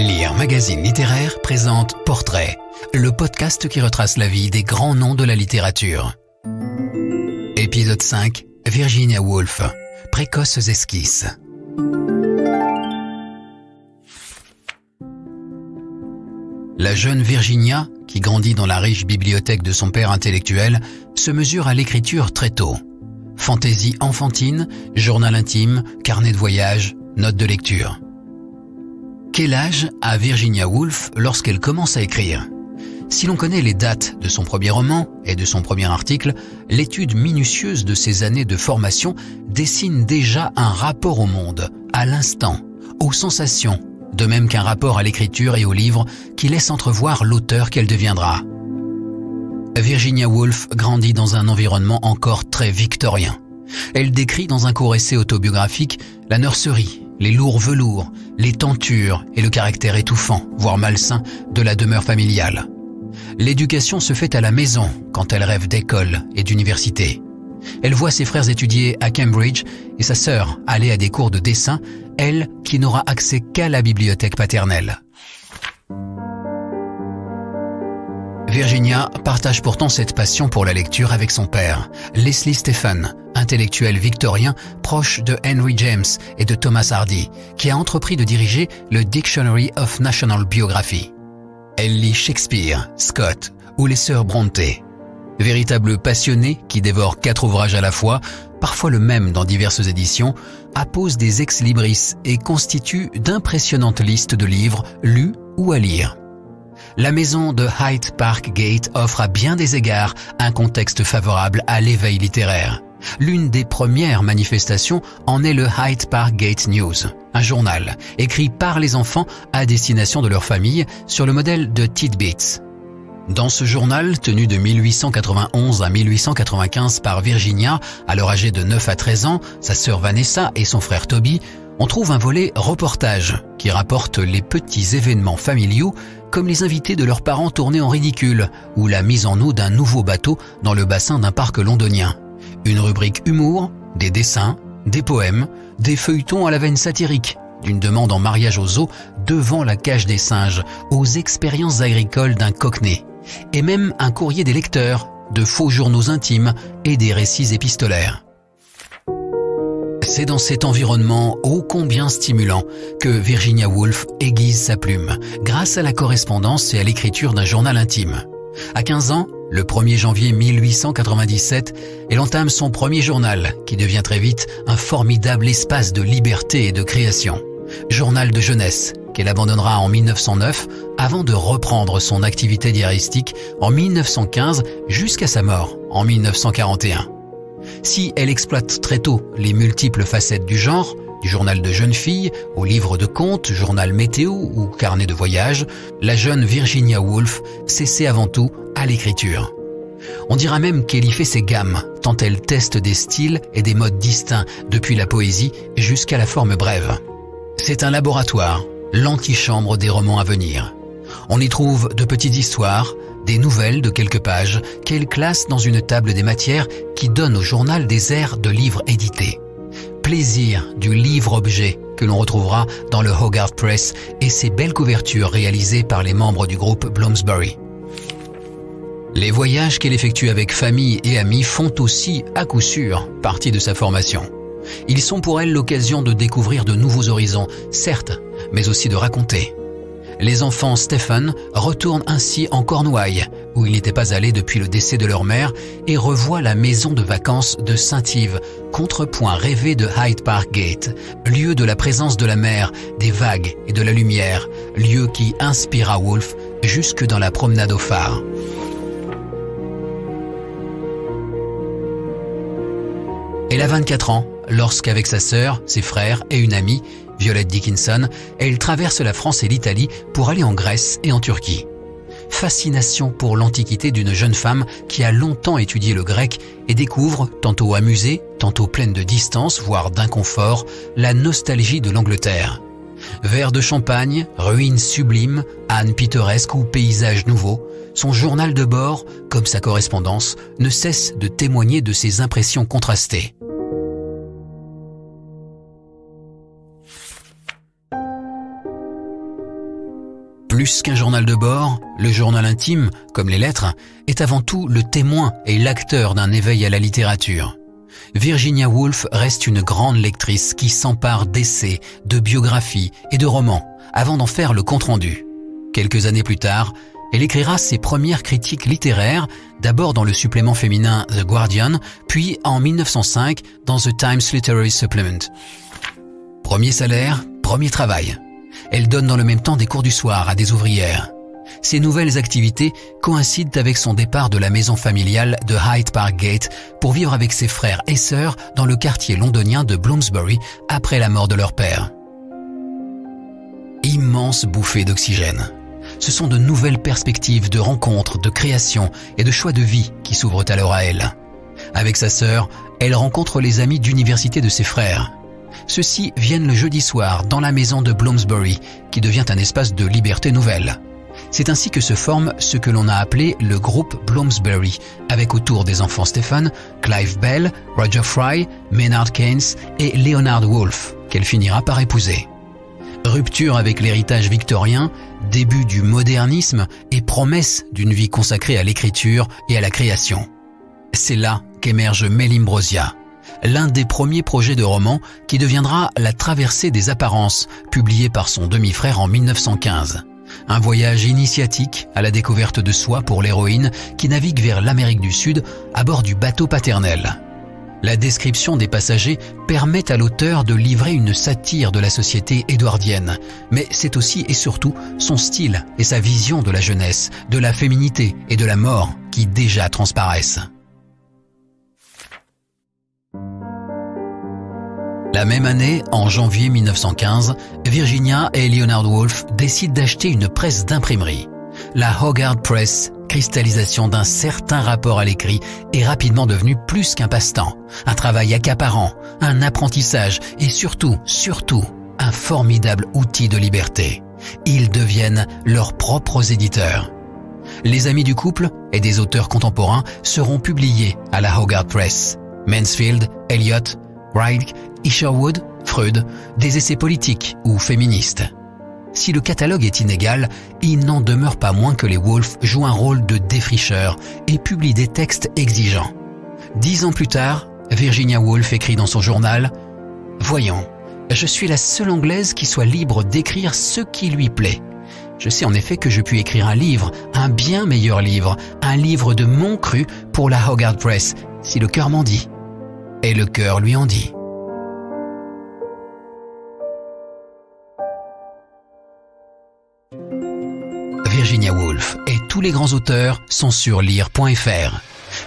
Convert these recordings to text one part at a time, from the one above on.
Lire Magazine littéraire présente Portrait, le podcast qui retrace la vie des grands noms de la littérature. Épisode 5, Virginia Woolf, précoces esquisses. La jeune Virginia, qui grandit dans la riche bibliothèque de son père intellectuel, se mesure à l'écriture très tôt. Fantaisie enfantine, journal intime, carnet de voyage, notes de lecture. Quel âge a Virginia Woolf lorsqu'elle commence à écrire? Si l'on connaît les dates de son premier roman et de son premier article, l'étude minutieuse de ses années de formation dessine déjà un rapport au monde, à l'instant, aux sensations, de même qu'un rapport à l'écriture et au livre qui laisse entrevoir l'auteur qu'elle deviendra. Virginia Woolf grandit dans un environnement encore très victorien. Elle décrit dans un court essai autobiographique la nurserie, les lourds velours, les tentures et le caractère étouffant, voire malsain, de la demeure familiale. L'éducation se fait à la maison quand elle rêve d'école et d'université. Elle voit ses frères étudier à Cambridge et sa sœur aller à des cours de dessin, elle qui n'aura accès qu'à la bibliothèque paternelle. Virginia partage pourtant cette passion pour la lecture avec son père, Leslie Stephen, intellectuel victorien proche de Henry James et de Thomas Hardy, qui a entrepris de diriger le Dictionary of National Biography. Elle lit Shakespeare, Scott ou les sœurs Brontë. Véritable passionnée qui dévore 4 ouvrages à la fois, parfois le même dans diverses éditions, appose des ex-libris et constitue d'impressionnantes listes de livres lus ou à lire. La maison de Hyde Park Gate offre à bien des égards un contexte favorable à l'éveil littéraire. L'une des premières manifestations en est le Hyde Park Gate News, un journal écrit par les enfants à destination de leur famille sur le modèle de Tidbits. Dans ce journal, tenu de 1891 à 1895 par Virginia, alors âgée de 9 à 13 ans, sa sœur Vanessa et son frère Toby, on trouve un volet reportage qui rapporte les petits événements familiaux comme les invités de leurs parents tournés en ridicule ou la mise en eau d'un nouveau bateau dans le bassin d'un parc londonien. Une rubrique humour, des dessins, des poèmes, des feuilletons à la veine satirique, d'une demande en mariage aux zoos devant la cage des singes, aux expériences agricoles d'un cockney, et même un courrier des lecteurs, de faux journaux intimes et des récits épistolaires. C'est dans cet environnement ô combien stimulant que Virginia Woolf aiguise sa plume, grâce à la correspondance et à l'écriture d'un journal intime. À 15 ans, le 1er janvier 1897, elle entame son premier journal, qui devient très vite un formidable espace de liberté et de création. Journal de jeunesse, qu'elle abandonnera en 1909, avant de reprendre son activité diaristique en 1915 jusqu'à sa mort en 1941. Si elle exploite très tôt les multiples facettes du genre, du journal de jeune fille au livre de contes, journal météo ou carnet de voyage, la jeune Virginia Woolf s'essaie avant tout à l'écriture. On dira même qu'elle y fait ses gammes, tant elle teste des styles et des modes distincts depuis la poésie jusqu'à la forme brève. C'est un laboratoire, l'antichambre des romans à venir. On y trouve de petites histoires, des nouvelles de quelques pages qu'elle classe dans une table des matières qui donne au journal des airs de livres édités. Plaisir du livre-objet que l'on retrouvera dans le Hogarth Press et ses belles couvertures réalisées par les membres du groupe Bloomsbury. Les voyages qu'elle effectue avec famille et amis font aussi, à coup sûr, partie de sa formation. Ils sont pour elle l'occasion de découvrir de nouveaux horizons, certes, mais aussi de raconter. Les enfants Stephen retournent ainsi en Cornouailles, où ils n'étaient pas allés depuis le décès de leur mère, et revoient la maison de vacances de Saint-Yves, contrepoint rêvé de Hyde Park Gate, lieu de la présence de la mer, des vagues et de la lumière, lieu qui inspira Woolf jusque dans la promenade au phare. Elle a 24 ans lorsqu'avec sa sœur, ses frères et une amie, Violette Dickinson, elle traverse la France et l'Italie pour aller en Grèce et en Turquie. Fascination pour l'Antiquité d'une jeune femme qui a longtemps étudié le grec et découvre, tantôt amusée, tantôt pleine de distance, voire d'inconfort, la nostalgie de l'Angleterre. Verre de champagne, ruines sublimes, ânes pittoresques ou paysages nouveaux, son journal de bord, comme sa correspondance, ne cesse de témoigner de ses impressions contrastées. Plus qu'un journal de bord, le journal intime, comme les lettres, est avant tout le témoin et l'acteur d'un éveil à la littérature. Virginia Woolf reste une grande lectrice qui s'empare d'essais, de biographies et de romans avant d'en faire le compte-rendu. Quelques années plus tard, elle écrira ses premières critiques littéraires, d'abord dans le supplément féminin The Guardian, puis en 1905 dans The Times Literary Supplement. Premier salaire, premier travail. Elle donne dans le même temps des cours du soir à des ouvrières. Ces nouvelles activités coïncident avec son départ de la maison familiale de Hyde Park Gate pour vivre avec ses frères et sœurs dans le quartier londonien de Bloomsbury après la mort de leur père. Immense bouffée d'oxygène. Ce sont de nouvelles perspectives de rencontres, de création et de choix de vie qui s'ouvrent alors à elle. Avec sa sœur, elle rencontre les amis d'université de ses frères. Ceux-ci viennent le jeudi soir dans la maison de Bloomsbury, qui devient un espace de liberté nouvelle. C'est ainsi que se forme ce que l'on a appelé le groupe Bloomsbury, avec autour des enfants Stephen, Clive Bell, Roger Fry, Maynard Keynes et Leonard Woolf, qu'elle finira par épouser. Rupture avec l'héritage victorien, début du modernisme et promesse d'une vie consacrée à l'écriture et à la création. C'est là qu'émerge Mélimbrosia, l'un des premiers projets de roman qui deviendra La Traversée des apparences, publié par son demi-frère en 1915. Un voyage initiatique à la découverte de soi pour l'héroïne qui navigue vers l'Amérique du Sud à bord du bateau paternel. La description des passagers permet à l'auteur de livrer une satire de la société édouardienne, mais c'est aussi et surtout son style et sa vision de la jeunesse, de la féminité et de la mort qui déjà transparaissent. La même année, en janvier 1915, Virginia et Leonard Woolf décident d'acheter une presse d'imprimerie. La Hogarth Press, cristallisation d'un certain rapport à l'écrit, est rapidement devenue plus qu'un passe-temps, un travail accaparant, un apprentissage et surtout, un formidable outil de liberté. Ils deviennent leurs propres éditeurs. Les amis du couple et des auteurs contemporains seront publiés à la Hogarth Press. Mansfield, Eliot, Wright, Isherwood, Freud, des essais politiques ou féministes. Si le catalogue est inégal, il n'en demeure pas moins que les Woolf jouent un rôle de défricheur et publient des textes exigeants. 10 ans plus tard, Virginia Woolf écrit dans son journal « Voyons, je suis la seule Anglaise qui soit libre d'écrire ce qui lui plaît. Je sais en effet que je puis écrire un livre, un bien meilleur livre, un livre de mon cru pour la Hogarth Press, si le cœur m'en dit. » Et le cœur lui en dit. Virginia Woolf et tous les grands auteurs sont sur lire.fr.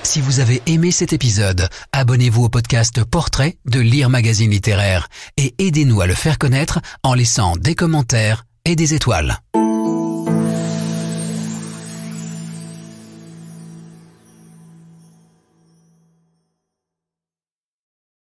Si vous avez aimé cet épisode, abonnez-vous au podcast Portrait de Lire Magazine Littéraire et aidez-nous à le faire connaître en laissant des commentaires et des étoiles.